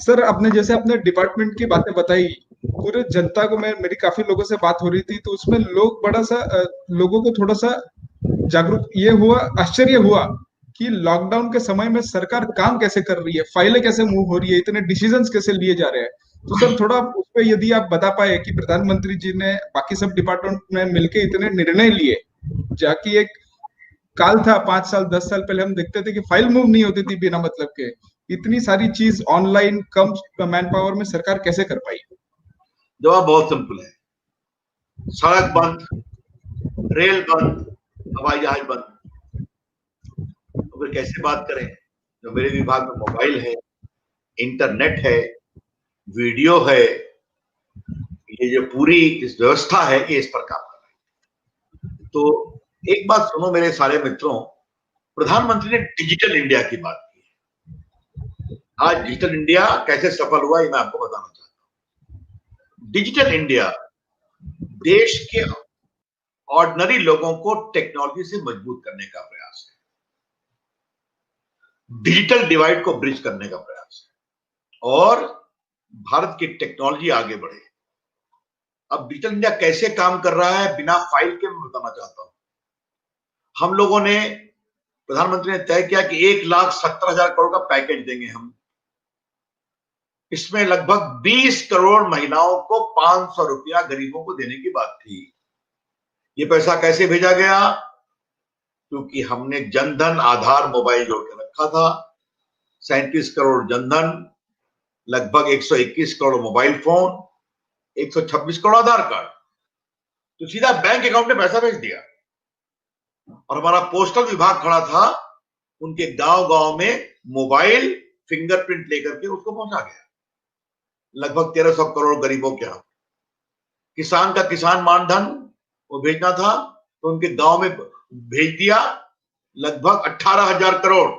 Sir आपने जैसे अपने डिपार्टमेंट की बातें बताई, पूरे जनता को मेरी काफी लोगों से बात हो रही थी, तो उसमें लोग बड़ा सा लोगों को थोड़ा सा जागरूक ये हुआ, आश्चर्य हुआ कि लॉकडाउन के समय में सरकार काम कैसे कर रही है, फाइलें कैसे मूव हो रही है, इतने डिसीजंस कैसे लिए जा रहे हैं। तो सर थोड़ा उस पर यदि आप बता पाए कि प्रधानमंत्री जी ने बाकी सब डिपार्टमेंट में मिलकर इतने निर्णय लिए, जाकि एक काल था 5 साल 10 साल पहले हम देखते थे कि फाइल मूव नहीं होती थी बिना मतलब के, इतनी सारी चीज ऑनलाइन कम मैन पावर में सरकार कैसे कर पाई? जवाब बहुत सिंपल है। सड़क बंद, रेल बंद, हवाई जहाज बंद, तो फिर कैसे बात करें? जो मेरे विभाग में मोबाइल है, इंटरनेट है, वीडियो है, ये जो पूरी इस व्यवस्था है ये इस पर काम कर रही है। तो एक बात सुनो मेरे सारे मित्रों, प्रधानमंत्री ने डिजिटल इंडिया की बात की है। आज डिजिटल इंडिया कैसे सफल हुआ ये मैं आपको बताना चाहता हूँ। डिजिटल इंडिया देश के ऑर्डिनरी लोगों को टेक्नोलॉजी से मजबूत करने का प्रयास है, डिजिटल डिवाइड को ब्रिज करने का प्रयास है और भारत की टेक्नोलॉजी आगे बढ़े। अब डिजिटल इंडिया कैसे काम कर रहा है बिना फाइल के मैं बताना चाहता हूं। हम लोगों ने, प्रधानमंत्री ने तय किया कि 1,70,000 करोड़ का पैकेज देंगे हम। इसमें लगभग 20 करोड़ महिलाओं को 500 रुपया गरीबों को देने की बात थी। ये पैसा कैसे भेजा गया? क्योंकि हमने जनधन आधार मोबाइल जोड़ के रखा था। 37 करोड़ जनधन, लगभग 121 करोड़ मोबाइल फोन, 126 करोड़ आधार कार्ड, तो सीधा बैंक अकाउंट में पैसा भेज दिया। और हमारा पोस्टल विभाग खड़ा था, उनके गांव गांव में मोबाइल फिंगरप्रिंट लेकर के उसको पहुंचा गया लगभग 1,300 करोड़ गरीबों के यहां। किसान का किसान मानधन वो भेजना था तो उनके गांव में भेज दिया, लगभग 18,000 करोड़।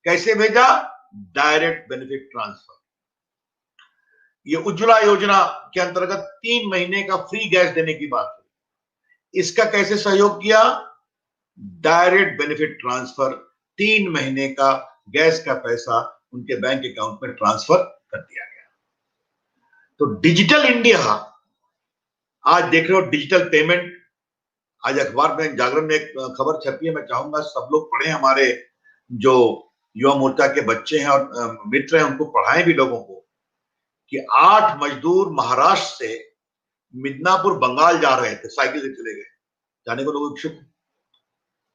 कैसे भेजा? Direct benefit transfer. ये उज्ज्वला योजना के अंतर्गत 3 महीने का फ्री गैस देने की बात है। इसका कैसे सहयोग किया? डायरेक्ट बेनिफिट ट्रांसफर, 3 महीने का गैस का पैसा उनके बैंक अकाउंट में ट्रांसफर कर दिया गया। तो डिजिटल इंडिया, आज देख रहे हो डिजिटल पेमेंट। आज अखबार में जागरण में एक खबर छपी है, मैं चाहूंगा सब लोग पढ़ें, हमारे जो युवा मोर्चा के बच्चे हैं और मित्र हैं उनको पढ़ाएं भी लोगों को, कि 8 मजदूर महाराष्ट्र से मिदनापुर बंगाल जा रहे थे, साइकिल से चले गए, जाने को लोग इच्छुक,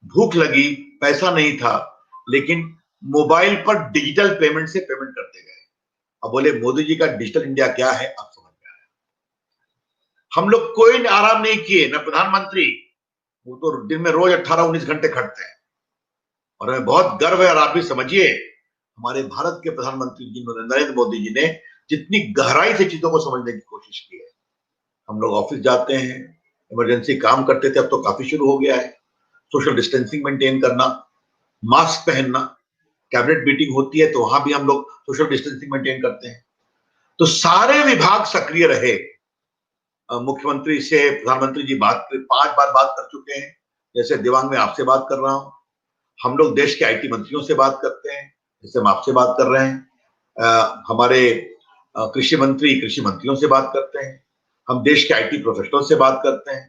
भूख लगी, पैसा नहीं था, लेकिन मोबाइल पर डिजिटल पेमेंट से पेमेंट करते गए। अब बोले मोदी जी का डिजिटल इंडिया क्या है, अब समझ में आया। हम लोग कोई आराम नहीं किए, न प्रधानमंत्री, वो तो दिन में रोज 18-19 घंटे खटते हैं। और हमें बहुत गर्व है, और आप भी समझिए, हमारे भारत के प्रधानमंत्री जी नरेंद्र मोदी जी ने जितनी गहराई से चीजों को समझने की कोशिश की है। हम लोग ऑफिस जाते हैं, इमरजेंसी काम करते थे, अब तो काफी शुरू हो गया है। सोशल डिस्टेंसिंग मेंटेन करना, मास्क पहनना, कैबिनेट मीटिंग होती है तो वहां भी हम लोग सोशल डिस्टेंसिंग मेंटेन करते हैं। तो सारे विभाग सक्रिय रहे। मुख्यमंत्री से प्रधानमंत्री जी 5 बार बात कर चुके हैं, जैसे दिवांग में आपसे बात कर रहा हूं। हम लोग देश के आईटी मंत्रियों से बात करते हैं, जैसे हम आपसे बात कर रहे हैं। हमारे कृषि मंत्रियों से बात करते हैं। हम देश के आईटी प्रोफेशनल से बात करते हैं।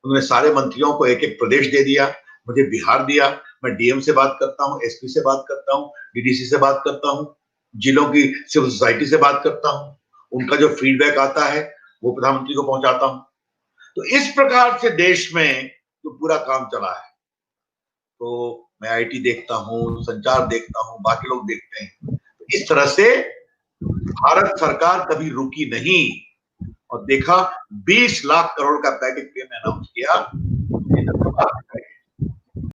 उन्होंने सारे मंत्रियों को एक एक प्रदेश दे दिया, मुझे बिहार दिया। मैं डीएम से बात करता हूँ, एसपी से बात करता हूँ, डीडीसी से बात करता हूँ, जिलों की सिविल सोसाइटी से बात करता हूँ। उनका जो फीडबैक आता है वो प्रधानमंत्री को पहुंचाता हूं। तो इस प्रकार से देश में जो पूरा काम चला है, तो मैं आईटी देखता हूं, संचार देखता हूं, बाकी लोग देखते हैं। तो इस तरह से भारत सरकार कभी रुकी नहीं, और देखा 20 लाख करोड़ का पैकेज पे मैं अनाउंस किया।